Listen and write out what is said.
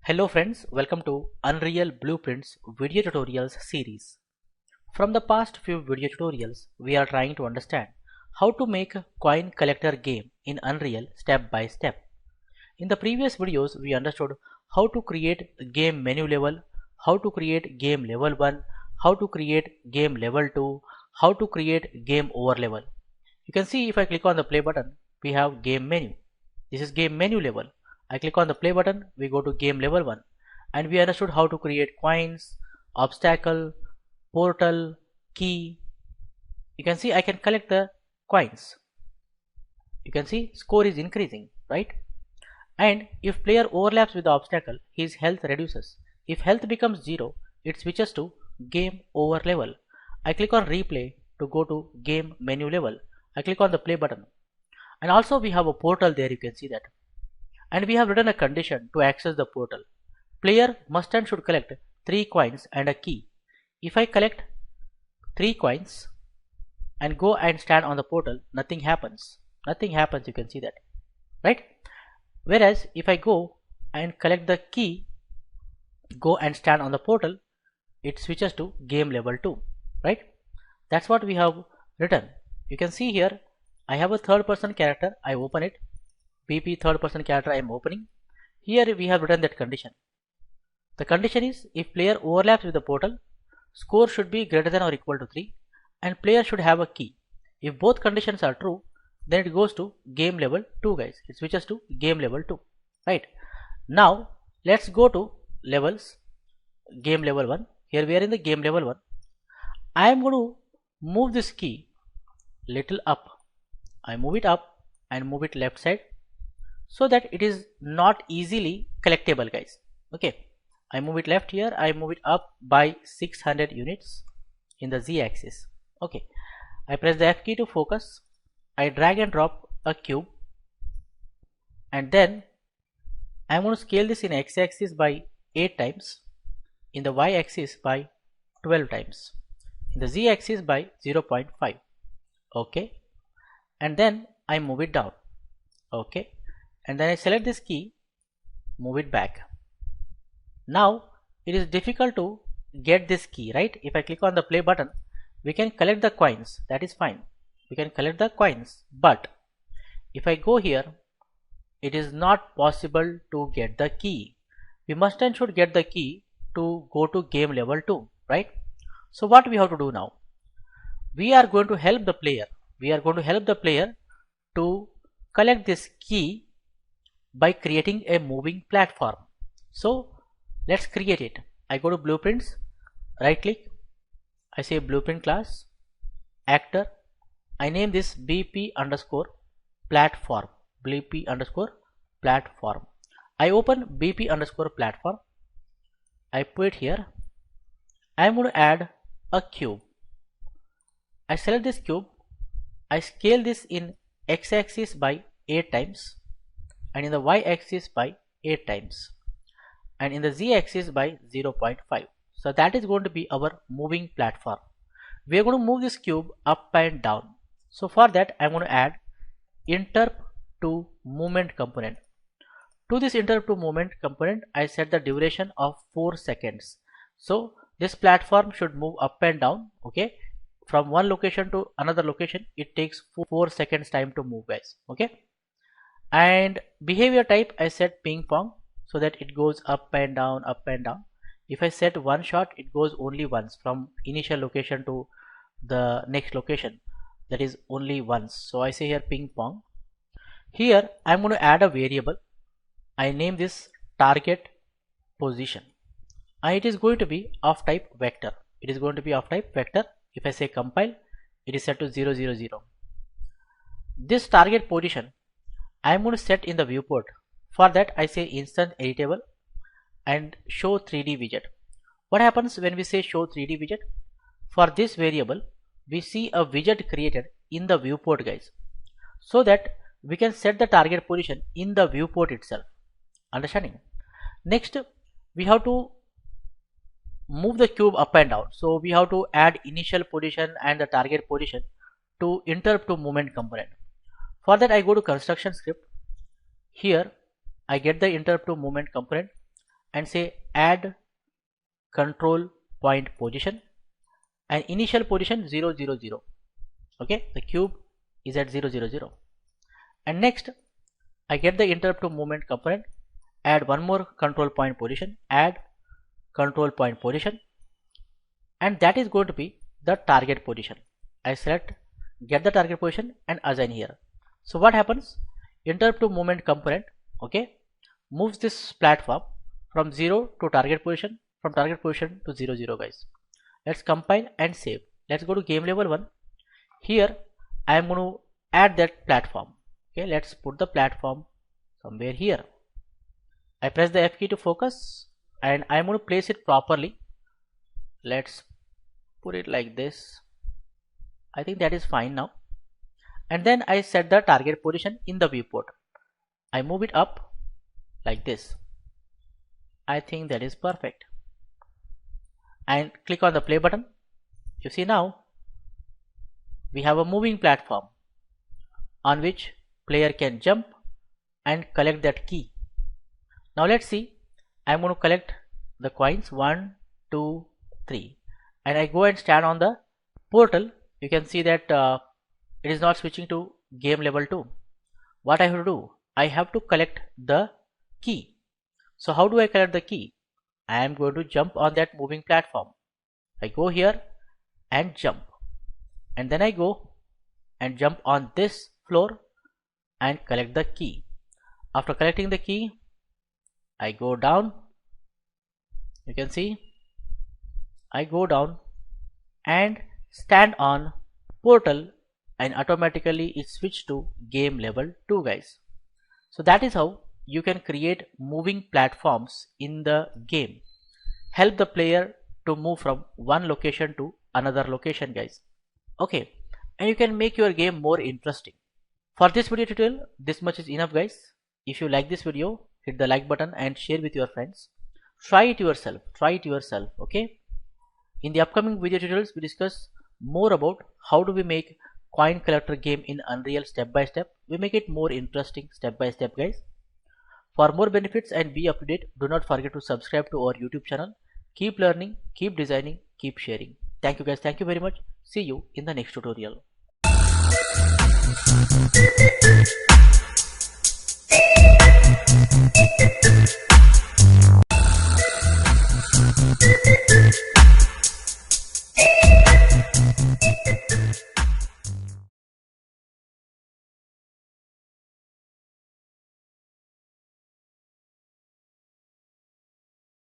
Hello friends, welcome to Unreal Blueprints video tutorials series. From the past few video tutorials, we are trying to understand how to make a coin collector game in Unreal step by step. In the previous videos, we understood how to create game menu level, how to create game level 1, how to create game level 2, how to create game over level. You can see if I click on the play button, we have game menu. This is game menu level. I click on the play button, we go to game level 1 and we understood how to create coins, obstacle, portal, key. You can see I can collect the coins. You can see score is increasing, right? And if player overlaps with the obstacle, his health reduces. If health becomes 0, it switches to game over level. I click on replay to go to game menu level. I click on the play button. And also we have a portal there, you can see that. And we have written a condition to access the portal. Player must and should collect 3 coins and a key. If I collect 3 coins and go and stand on the portal, nothing happens. Nothing happens, you can see that, right? Whereas if I go and collect the key, go and stand on the portal, it switches to game level 2, right? That's what we have written. You can see here I have a third person character. I open it. BP third person character I am opening. Here we have written that condition. The condition is if player overlaps with the portal, score should be greater than or equal to 3 and player should have a key. If both conditions are true, then it goes to game level 2, guys. It switches to game level 2, right? Now let's go to levels, game level 1. Here we are in the game level 1. I am going to move this key little up. I move it up and move it left side so that it is not easily collectible, guys. Okay, I move it left here, I move it up by 600 units in the Z axis. Okay, I press the F key to focus. I drag and drop a cube and then I'm going to scale this in X axis by 8 times, in the Y axis by 12 times, in the Z axis by 0.5. okay, and then I move it down. Okay, and then I select this key, move it back. Now it is difficult to get this key, right? If I click on the play button, we can collect the coins, that is fine. We can collect the coins, but if I go here, it is not possible to get the key. We must and should get the key to go to game level 2, right? So what we have to do now? We are going to help the player. We are going to help the player to collect this key by creating a moving platform. So let's create it. I go to blueprints, right click, I say blueprint class, actor, I name this BP underscore platform, BP underscore platform. I open BP underscore platform, I put it here. I am going to add a cube. I select this cube, I scale this in X axis by 8 times and in the Y axis by 8 times and in the Z axis by 0.5. So that is going to be our moving platform. We are going to move this cube up and down. So for that I am going to add interp to movement component. To this interp to movement component I set the duration of 4 seconds. So this platform should move up and down, okay? From one location to another location it takes 4 seconds time to move, guys, okay? And behavior type I set ping pong so that it goes up and down, up and down. If I set one shot, it goes only once from initial location to the next location, that is only once. So I say here ping pong. Here I'm going to add a variable. I name this target position and it is going to be of type vector. It is going to be of type vector. If I say compile, it is set to 0, 0, 0. This target position I am going to set in the viewport. For that I say instant editable and show 3D widget. What happens when we say show 3D widget? For this variable we see a widget created in the viewport, guys, so that we can set the target position in the viewport itself. Understanding? Next we have to move the cube up and down. So we have to add initial position and the target position to interp to movement component. For that I go to construction script. Here I get the interp to movement component and say add control point position and initial position 0 0 0. Okay, the cube is at 0 0 0. And next I get the interrupt to movement component, add one more control point position, add control point position, and that is going to be the target position. I select get the target position and assign here. So what happens? Interrupt to movement component, okay, moves this platform from 0 to target position, from target position to 0 0 guys. Let's compile and save. Let's go to game level 1. Here I am going to add that platform. Okay, let's put the platform somewhere here. I press the F key to focus and I am going to place it properly. Let's put it like this. I think that is fine now. And then I set the target position in the viewport. I move it up like this. I think that is perfect. And click on the play button. You see now we have a moving platform on which player can jump and collect that key. Now let's see. I'm going to collect the coins 1, 2, 3 and I go and stand on the portal. You can see that it is not switching to game level 2. What I have to do? I have to collect the key. So how do I collect the key? I am going to jump on that moving platform. I go here and jump, and then I go and jump on this floor and collect the key. After collecting the key, I go down. You can see I go down and stand on portal and automatically it switched to game level 2 guys. So that is how you can create moving platforms in the game. Help the player to move from one location to another location guys. Okay, and you can make your game more interesting. For this video tutorial, this much is enough guys. If you like this video, hit the like button and share with your friends. Try it yourself, okay? In the upcoming video tutorials, we discuss more about how do we make coin collector game in Unreal step by step. We make it more interesting step by step guys. For more benefits and be up to date, do not forget to subscribe to our YouTube channel. Keep learning, keep designing, keep sharing. Thank you guys, thank you very much. See you in the next tutorial.